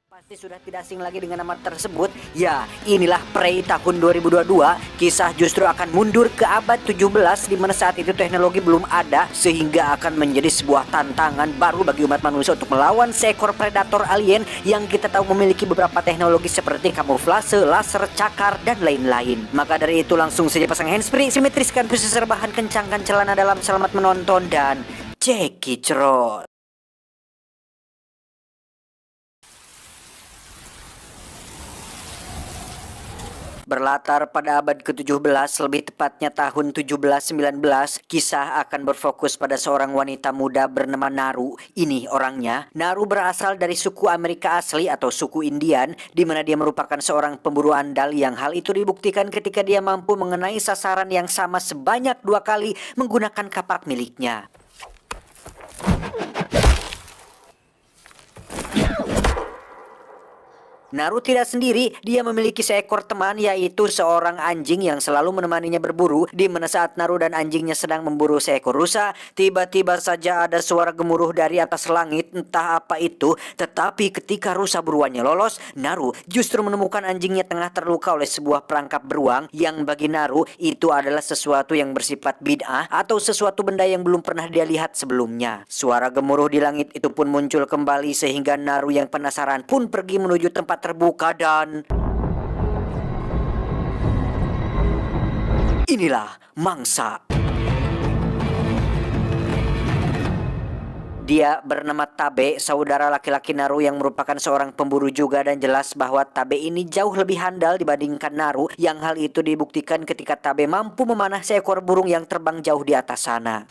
Pasti sudah tidak asing lagi dengan nama tersebut. Ya, inilah Prey tahun 2022. Kisah justru akan mundur ke abad 17 di mana saat itu teknologi belum ada sehingga akan menjadi sebuah tantangan baru bagi umat manusia untuk melawan seekor predator alien yang kita tahu memiliki beberapa teknologi seperti kamuflase, laser, cakar, dan lain-lain. Maka dari itu langsung saja pasang handsfree, simetriskan posisi rebahan, kencangkan celana dalam, selamat menonton dan cekicrot. Berlatar pada abad ke-17, lebih tepatnya tahun 1719, kisah akan berfokus pada seorang wanita muda bernama Naru. Ini orangnya. Naru berasal dari suku Amerika asli atau suku Indian, di mana dia merupakan seorang pemburu andal yang hal itu dibuktikan ketika dia mampu mengenai sasaran yang sama sebanyak 2 kali menggunakan kapak miliknya. Naru tidak sendiri, dia memiliki seekor teman yaitu seorang anjing yang selalu menemaninya berburu. Di mana saat Naru dan anjingnya sedang memburu seekor rusa, tiba-tiba saja ada suara gemuruh dari atas langit, entah apa itu. Tetapi ketika rusa buruannya lolos, Naru justru menemukan anjingnya tengah terluka oleh sebuah perangkap beruang yang bagi Naru itu adalah sesuatu yang bersifat bid'ah atau sesuatu benda yang belum pernah dia lihat sebelumnya. Suara gemuruh di langit itu pun muncul kembali sehingga Naru yang penasaran pun pergi menuju tempat terbuka dan inilah mangsa. Dia bernama Tabe, saudara laki-laki Naru yang merupakan seorang pemburu juga, dan jelas bahwa Tabe ini jauh lebih handal dibandingkan Naru, yang hal itu dibuktikan ketika Tabe mampu memanah seekor burung yang terbang jauh di atas sana.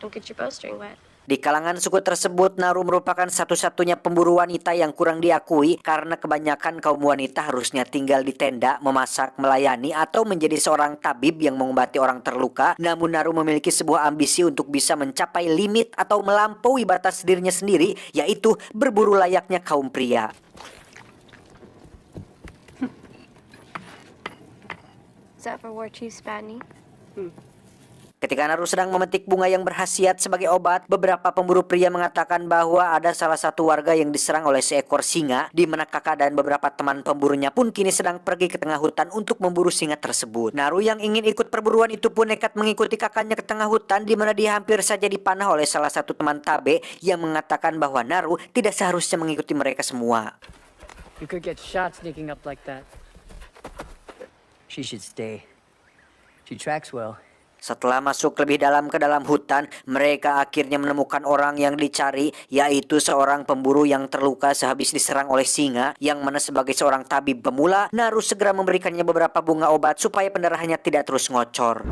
Don't get your bowstring wet. Di kalangan suku tersebut, Naru merupakan satu-satunya pemburu wanita yang kurang diakui karena kebanyakan kaum wanita harusnya tinggal di tenda, memasak, melayani, atau menjadi seorang tabib yang mengobati orang terluka. Namun Naru memiliki sebuah ambisi untuk bisa mencapai limit atau melampaui batas dirinya sendiri, yaitu berburu layaknya kaum pria. Is that for war too, Spadney? Ketika Naru sedang memetik bunga yang berkhasiat sebagai obat, beberapa pemburu pria mengatakan bahwa ada salah satu warga yang diserang oleh seekor singa, di mana kakak dan beberapa teman pemburunya pun kini sedang pergi ke tengah hutan untuk memburu singa tersebut. Naru yang ingin ikut perburuan itu pun nekat mengikuti kakaknya ke tengah hutan, di mana dia hampir saja dipanah oleh salah satu teman Tabe yang mengatakan bahwa Naru tidak seharusnya mengikuti mereka semua. You could get shot sneaking up like that. She should stay. She tracks well. Setelah masuk lebih dalam ke dalam hutan, mereka akhirnya menemukan orang yang dicari, yaitu seorang pemburu yang terluka sehabis diserang oleh singa, yang mana sebagai seorang tabib pemula, Naru segera memberikannya beberapa bunga obat supaya pendarahannya tidak terus ngocor.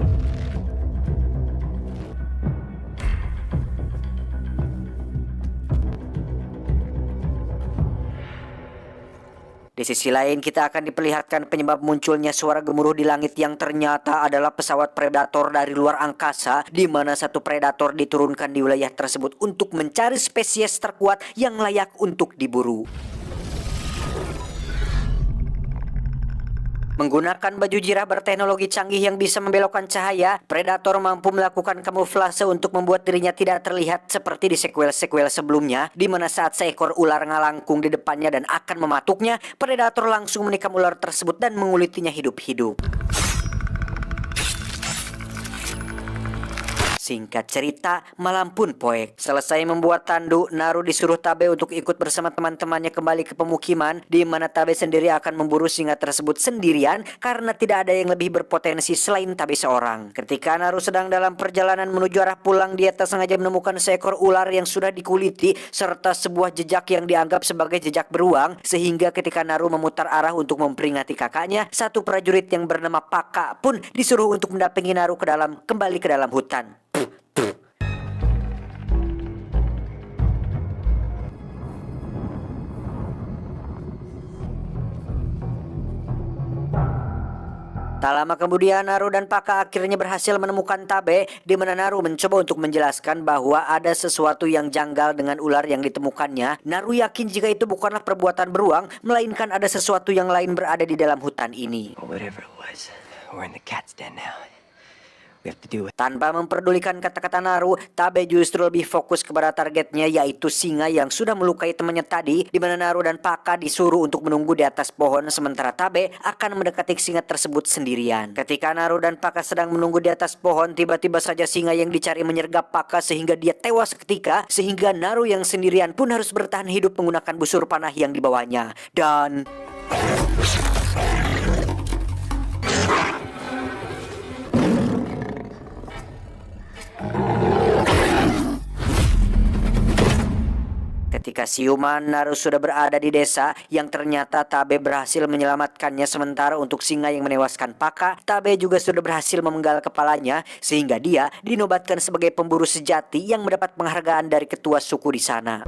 Di sisi lain, kita akan diperlihatkan penyebab munculnya suara gemuruh di langit yang ternyata adalah pesawat predator dari luar angkasa, di mana satu predator diturunkan di wilayah tersebut untuk mencari spesies terkuat yang layak untuk diburu. Menggunakan baju jirah berteknologi canggih yang bisa membelokkan cahaya, predator mampu melakukan kamuflase untuk membuat dirinya tidak terlihat seperti di sequel-sequel sebelumnya, di mana saat seekor ular ngalangkung di depannya dan akan mematuknya, predator langsung menikam ular tersebut dan mengulitinya hidup-hidup. Singkat cerita, malam pun poek. Selesai membuat tanduk, Naru disuruh Tabe untuk ikut bersama teman-temannya kembali ke pemukiman, di mana Tabe sendiri akan memburu singa tersebut sendirian karena tidak ada yang lebih berpotensi selain Tabe seorang. Ketika Naru sedang dalam perjalanan menuju arah pulang, dia tak sengaja menemukan seekor ular yang sudah dikuliti serta sebuah jejak yang dianggap sebagai jejak beruang, sehingga ketika Naru memutar arah untuk memperingati kakaknya, satu prajurit yang bernama Paka pun disuruh untuk mendampingi Naru kembali ke dalam hutan. Tak lama kemudian, Naru dan Paka akhirnya berhasil menemukan Tabe, di mana Naru mencoba untuk menjelaskan bahwa ada sesuatu yang janggal dengan ular yang ditemukannya. Naru yakin jika itu bukanlah perbuatan beruang, melainkan ada sesuatu yang lain berada di dalam hutan ini. Whatever it was, we're in the cat's den now. We have to do it. Tanpa memperdulikan kata-kata Naru, Tabe justru lebih fokus kepada targetnya, yaitu singa yang sudah melukai temannya tadi, di mana Naru dan Paka disuruh untuk menunggu di atas pohon, sementara Tabe akan mendekati singa tersebut sendirian. Ketika Naru dan Paka sedang menunggu di atas pohon, tiba-tiba saja singa yang dicari menyergap Paka sehingga dia tewas seketika, sehingga Naru yang sendirian pun harus bertahan hidup menggunakan busur panah yang dibawanya. Dan ketika siuman Naru sudah berada di desa, yang ternyata Tabe berhasil menyelamatkannya, sementara untuk singa yang menewaskan Paka, Tabe juga sudah berhasil memenggal kepalanya sehingga dia dinobatkan sebagai pemburu sejati yang mendapat penghargaan dari ketua suku di sana.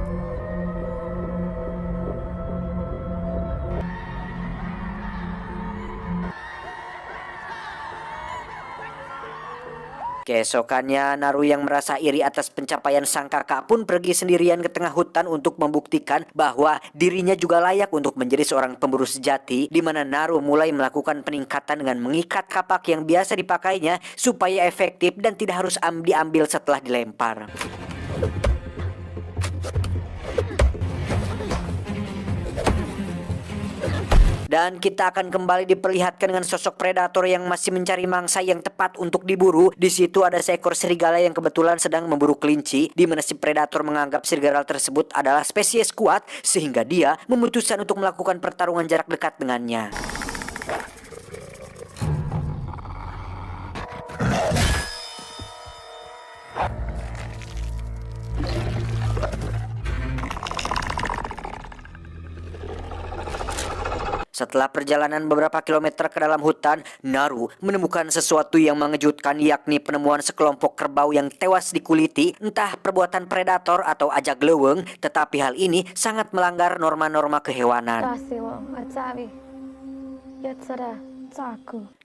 Keesokannya, Naru yang merasa iri atas pencapaian sang kakak pun pergi sendirian ke tengah hutan untuk membuktikan bahwa dirinya juga layak untuk menjadi seorang pemburu sejati, di mana Naru mulai melakukan peningkatan dengan mengikat kapak yang biasa dipakainya supaya efektif dan tidak harus diambil setelah dilempar. Dan kita akan kembali diperlihatkan dengan sosok predator yang masih mencari mangsa yang tepat untuk diburu. Di situ ada seekor serigala yang kebetulan sedang memburu kelinci, di mana si predator menganggap serigala tersebut adalah spesies kuat sehingga dia memutuskan untuk melakukan pertarungan jarak dekat dengannya. Setelah perjalanan beberapa kilometer ke dalam hutan, Naru menemukan sesuatu yang mengejutkan, yakni penemuan sekelompok kerbau yang tewas dikuliti, entah perbuatan predator atau ajak leweng, tetapi hal ini sangat melanggar norma-norma kehewanan.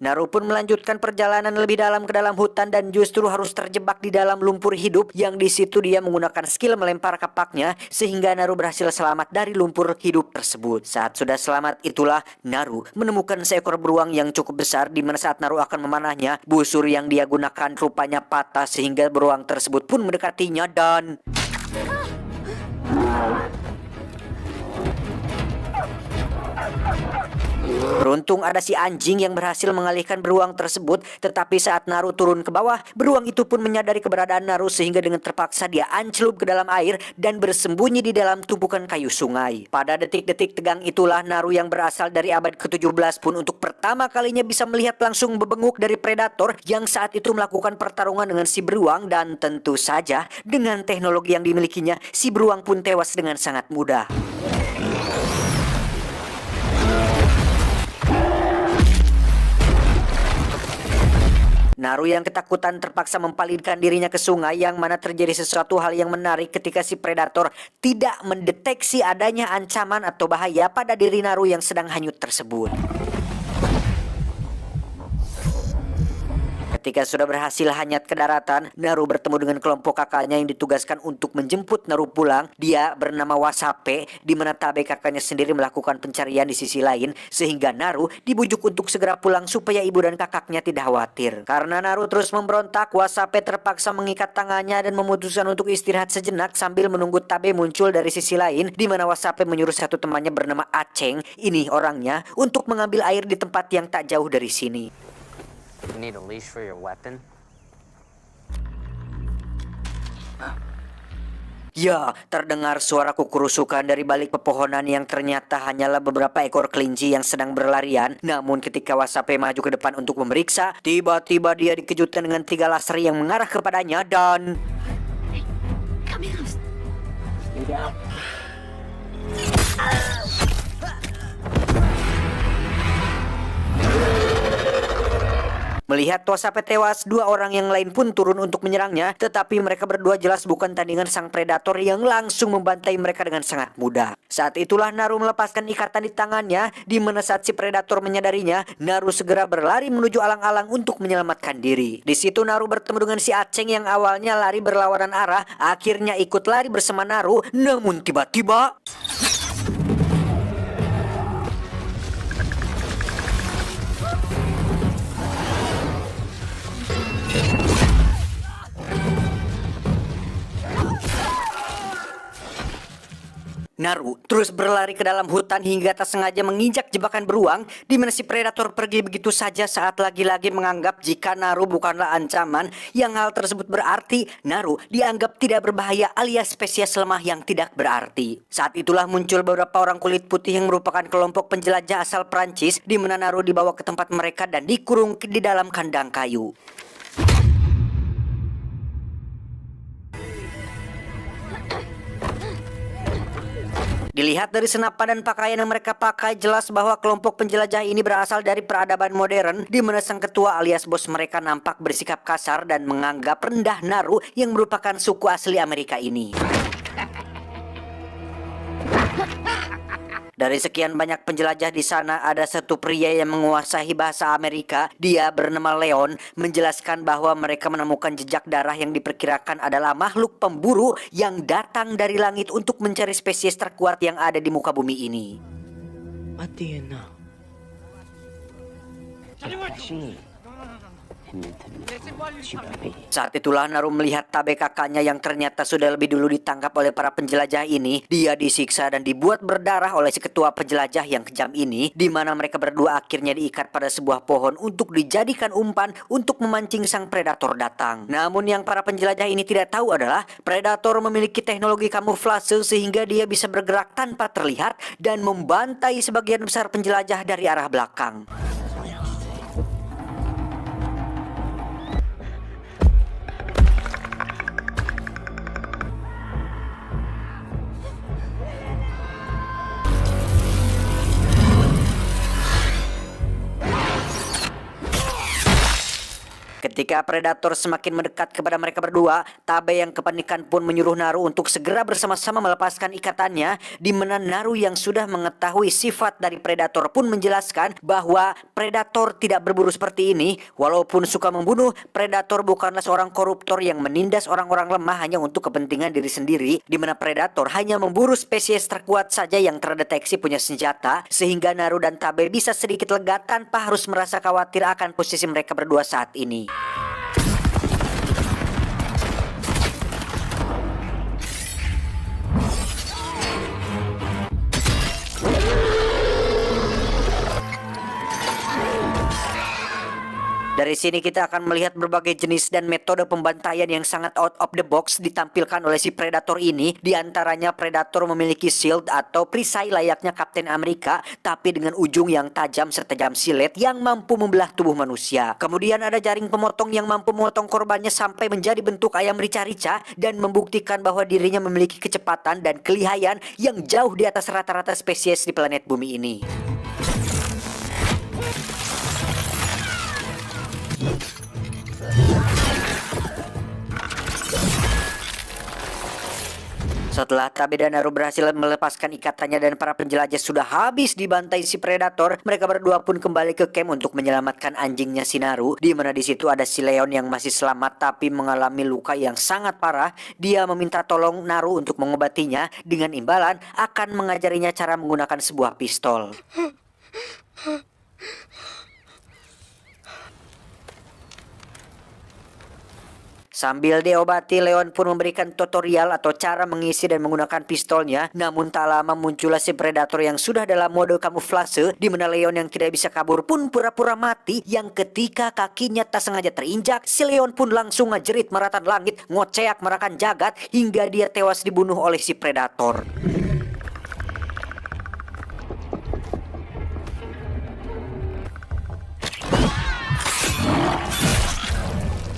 Naru pun melanjutkan perjalanan lebih dalam ke dalam hutan dan justru harus terjebak di dalam lumpur hidup, yang di situ dia menggunakan skill melempar kapaknya sehingga Naru berhasil selamat dari lumpur hidup tersebut. Saat sudah selamat itulah Naru menemukan seekor beruang yang cukup besar, di mana saat Naru akan memanahnya, busur yang dia gunakan rupanya patah sehingga beruang tersebut pun mendekatinya dan beruntung ada si anjing yang berhasil mengalihkan beruang tersebut, tetapi saat Naru turun ke bawah, beruang itu pun menyadari keberadaan Naru sehingga dengan terpaksa dia ancelup ke dalam air dan bersembunyi di dalam tumpukan kayu sungai. Pada detik-detik tegang itulah Naru yang berasal dari abad ke-17 pun untuk pertama kalinya bisa melihat langsung bebenguk dari predator yang saat itu melakukan pertarungan dengan si beruang, dan tentu saja dengan teknologi yang dimilikinya, si beruang pun tewas dengan sangat mudah. Naru yang ketakutan terpaksa mempalingkan dirinya ke sungai, yang mana terjadi sesuatu hal yang menarik ketika si predator tidak mendeteksi adanya ancaman atau bahaya pada diri Naru yang sedang hanyut tersebut. Ketika sudah berhasil hanyut ke daratan, Naru bertemu dengan kelompok kakaknya yang ditugaskan untuk menjemput Naru pulang. Dia bernama Wasape, di mana Tabe kakaknya sendiri melakukan pencarian di sisi lain, sehingga Naru dibujuk untuk segera pulang supaya ibu dan kakaknya tidak khawatir. Karena Naru terus memberontak, Wasape terpaksa mengikat tangannya dan memutuskan untuk istirahat sejenak sambil menunggu Tabe muncul dari sisi lain, di mana Wasape menyuruh satu temannya bernama Aceng, ini orangnya, untuk mengambil air di tempat yang tak jauh dari sini. You need a leash for your weapon? Ya, terdengar suara kukurusukan dari balik pepohonan yang ternyata hanyalah beberapa ekor kelinci yang sedang berlarian. Namun ketika Wasape maju ke depan untuk memeriksa, tiba-tiba dia dikejutkan dengan 3 laser yang mengarah kepadanya dan... Come here. Melihat Wasape tewas, 2 orang yang lain pun turun untuk menyerangnya, tetapi mereka berdua jelas bukan tandingan sang predator yang langsung membantai mereka dengan sangat mudah. Saat itulah Naru melepaskan ikatan di tangannya, di mana saat si predator menyadarinya, Naru segera berlari menuju alang-alang untuk menyelamatkan diri. Di situ Naru bertemu dengan si Aceng yang awalnya lari berlawanan arah, akhirnya ikut lari bersama Naru, namun tiba-tiba... Naru terus berlari ke dalam hutan hingga tak sengaja menginjak jebakan beruang di mana si predator pergi begitu saja saat lagi-lagi menganggap jika Naru bukanlah ancaman, yang hal tersebut berarti Naru dianggap tidak berbahaya alias spesies lemah yang tidak berarti. Saat itulah muncul beberapa orang kulit putih yang merupakan kelompok penjelajah asal Prancis di mana Naru dibawa ke tempat mereka dan dikurung di dalam kandang kayu. Dilihat dari senapan dan pakaian yang mereka pakai, jelas bahwa kelompok penjelajah ini berasal dari peradaban modern, di mana sang ketua alias bos mereka nampak bersikap kasar dan menganggap rendah Naru yang merupakan suku asli Amerika ini. Dari sekian banyak penjelajah di sana, ada satu pria yang menguasai bahasa Amerika. Dia bernama Leon, menjelaskan bahwa mereka menemukan jejak darah yang diperkirakan adalah makhluk pemburu yang datang dari langit untuk mencari spesies terkuat yang ada di muka bumi ini. What do you know? Saat itulah Naru melihat Tabe kakaknya yang ternyata sudah lebih dulu ditangkap oleh para penjelajah ini. Dia disiksa dan dibuat berdarah oleh si ketua penjelajah yang kejam ini, di mana mereka berdua akhirnya diikat pada sebuah pohon untuk dijadikan umpan untuk memancing sang predator datang. Namun yang para penjelajah ini tidak tahu adalah predator memiliki teknologi kamuflase sehingga dia bisa bergerak tanpa terlihat dan membantai sebagian besar penjelajah dari arah belakang. Ketika predator semakin mendekat kepada mereka berdua, Tabe yang kepanikan pun menyuruh Naru untuk segera bersama-sama melepaskan ikatannya, di mana Naru yang sudah mengetahui sifat dari predator pun menjelaskan bahwa predator tidak berburu seperti ini. Walaupun suka membunuh, predator bukanlah seorang koruptor yang menindas orang-orang lemah hanya untuk kepentingan diri sendiri, di mana predator hanya memburu spesies terkuat saja yang terdeteksi punya senjata, sehingga Naru dan Tabe bisa sedikit lega tanpa harus merasa khawatir akan posisi mereka berdua saat ini. Dari sini kita akan melihat berbagai jenis dan metode pembantaian yang sangat out of the box ditampilkan oleh si predator ini. Di antaranya predator memiliki shield atau perisai layaknya Kapten Amerika, tapi dengan ujung yang tajam setajam silet yang mampu membelah tubuh manusia. Kemudian ada jaring pemotong yang mampu memotong korbannya sampai menjadi bentuk ayam rica-rica dan membuktikan bahwa dirinya memiliki kecepatan dan kelihayan yang jauh di atas rata-rata spesies di planet bumi ini. Setelah Tabe dan Naru berhasil melepaskan ikatannya dan para penjelajah sudah habis dibantai si predator, mereka berdua pun kembali ke camp untuk menyelamatkan anjingnya si Naru, di mana di situ ada si Leon yang masih selamat tapi mengalami luka yang sangat parah. Dia meminta tolong Naru untuk mengobatinya, dengan imbalan akan mengajarinya cara menggunakan sebuah pistol. Sambil diobati, Leon pun memberikan tutorial atau cara mengisi dan menggunakan pistolnya. Namun tak lama muncullah si predator yang sudah dalam mode kamuflase, di mana Leon yang tidak bisa kabur pun pura-pura mati, yang ketika kakinya tak sengaja terinjak, si Leon pun langsung ngejerit meratan langit, ngoceak merakan jagat hingga dia tewas dibunuh oleh si predator.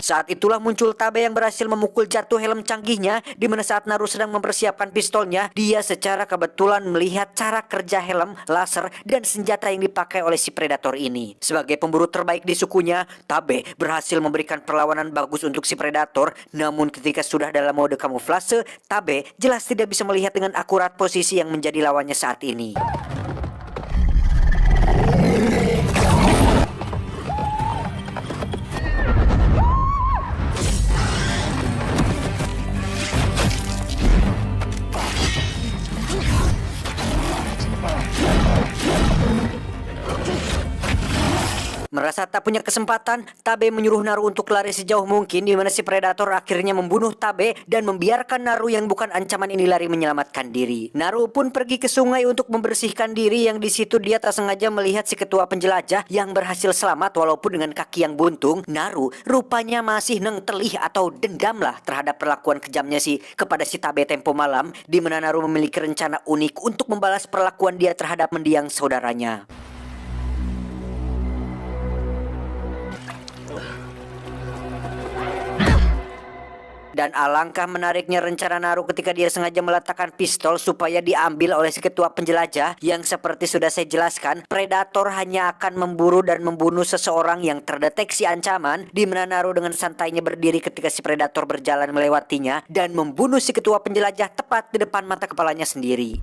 Saat itulah muncul Tabe yang berhasil memukul jatuh helm canggihnya, di mana saat Naru sedang mempersiapkan pistolnya, dia secara kebetulan melihat cara kerja helm, laser, dan senjata yang dipakai oleh si predator ini. Sebagai pemburu terbaik di sukunya, Tabe berhasil memberikan perlawanan bagus untuk si predator. Namun ketika sudah dalam mode kamuflase, Tabe jelas tidak bisa melihat dengan akurat posisi yang menjadi lawannya saat ini. Merasa tak punya kesempatan, Tabe menyuruh Naru untuk lari sejauh mungkin, di mana si predator akhirnya membunuh Tabe dan membiarkan Naru yang bukan ancaman ini lari menyelamatkan diri. Naru pun pergi ke sungai untuk membersihkan diri, yang di situ dia tak sengaja melihat si ketua penjelajah yang berhasil selamat walaupun dengan kaki yang buntung. Naru rupanya masih nengtelih atau dendam lah terhadap perlakuan kejamnya kepada si Tabe tempo malam, di mana Naru memiliki rencana unik untuk membalas perlakuan dia terhadap mendiang saudaranya. Dan alangkah menariknya rencana Naru ketika dia sengaja meletakkan pistol supaya diambil oleh si ketua penjelajah, yang seperti sudah saya jelaskan, predator hanya akan memburu dan membunuh seseorang yang terdeteksi ancaman, di mana Naru dengan santainya berdiri ketika si predator berjalan melewatinya dan membunuh si ketua penjelajah tepat di depan mata kepalanya sendiri.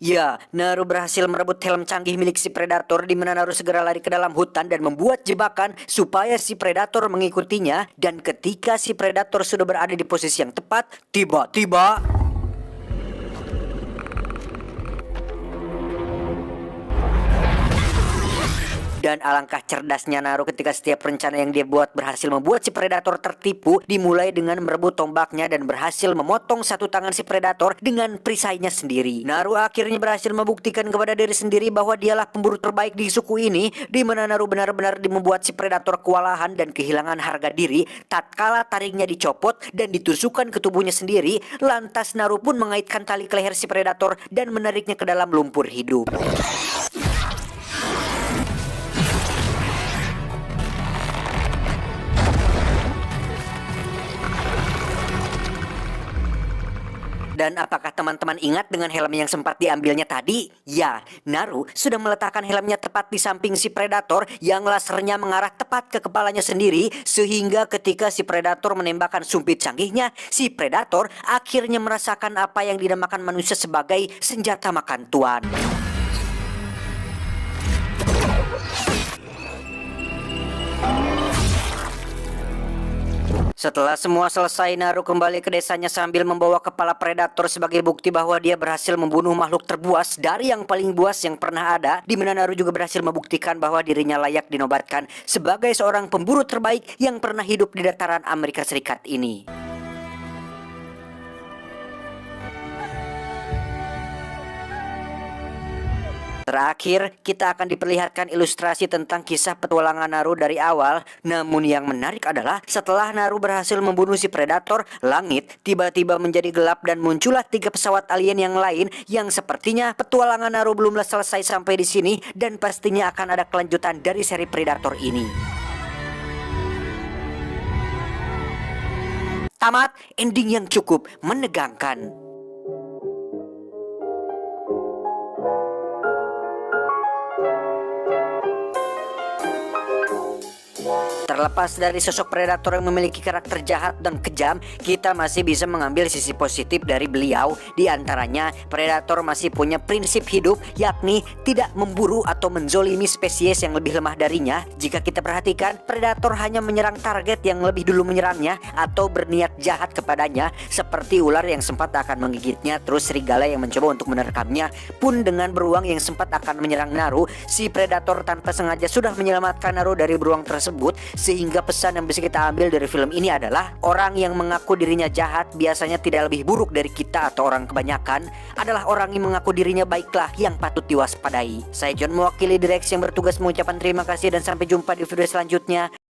Ya, Naru berhasil merebut helm canggih milik si predator, di mana Naru segera lari ke dalam hutan dan membuat jebakan supaya si predator mengikutinya. Dan ketika si predator sudah berada di posisi yang tepat, tiba-tiba dan alangkah cerdasnya Naru ketika setiap rencana yang dia buat berhasil membuat si predator tertipu, dimulai dengan merebut tombaknya dan berhasil memotong satu tangan si predator dengan perisainya sendiri. Naru akhirnya berhasil membuktikan kepada diri sendiri bahwa dialah pemburu terbaik di suku ini, di mana Naru benar-benar membuat si predator kewalahan dan kehilangan harga diri tatkala taringnya dicopot dan ditusukkan ke tubuhnya sendiri. Lantas Naru pun mengaitkan tali ke leher si predator dan menariknya ke dalam lumpur hidup. Dan apakah teman-teman ingat dengan helm yang sempat diambilnya tadi? Ya, Naru sudah meletakkan helmnya tepat di samping si predator yang lasernya mengarah tepat ke kepalanya sendiri, sehingga ketika si predator menembakkan sumpit canggihnya, si predator akhirnya merasakan apa yang dinamakan manusia sebagai senjata makan tuan. Setelah semua selesai, Naru kembali ke desanya sambil membawa kepala predator sebagai bukti bahwa dia berhasil membunuh makhluk terbuas dari yang paling buas yang pernah ada, di mana Naru juga berhasil membuktikan bahwa dirinya layak dinobatkan sebagai seorang pemburu terbaik yang pernah hidup di dataran Amerika Serikat ini. Terakhir, kita akan diperlihatkan ilustrasi tentang kisah petualangan Naru dari awal. Namun yang menarik adalah setelah Naru berhasil membunuh si predator, langit tiba-tiba menjadi gelap dan muncullah 3 pesawat alien yang lain, yang sepertinya petualangan Naru belumlah selesai sampai di sini dan pastinya akan ada kelanjutan dari seri Predator ini. Tamat, ending yang cukup menegangkan. Terlepas dari sosok predator yang memiliki karakter jahat dan kejam, kita masih bisa mengambil sisi positif dari beliau. Di antaranya, predator masih punya prinsip hidup, yakni tidak memburu atau menzolimi spesies yang lebih lemah darinya. Jika kita perhatikan, predator hanya menyerang target yang lebih dulu menyerangnya atau berniat jahat kepadanya, seperti ular yang sempat akan menggigitnya, terus serigala yang mencoba untuk menerkamnya. Pun dengan beruang yang sempat akan menyerang Naru, si predator tanpa sengaja sudah menyelamatkan Naru dari beruang tersebut. Sehingga pesan yang bisa kita ambil dari film ini adalah orang yang mengaku dirinya jahat biasanya tidak lebih buruk dari kita atau orang kebanyakan. Adalah orang yang mengaku dirinya baiklah yang patut diwaspadai. Saya John mewakili direksi yang bertugas mengucapkan terima kasih dan sampai jumpa di video selanjutnya.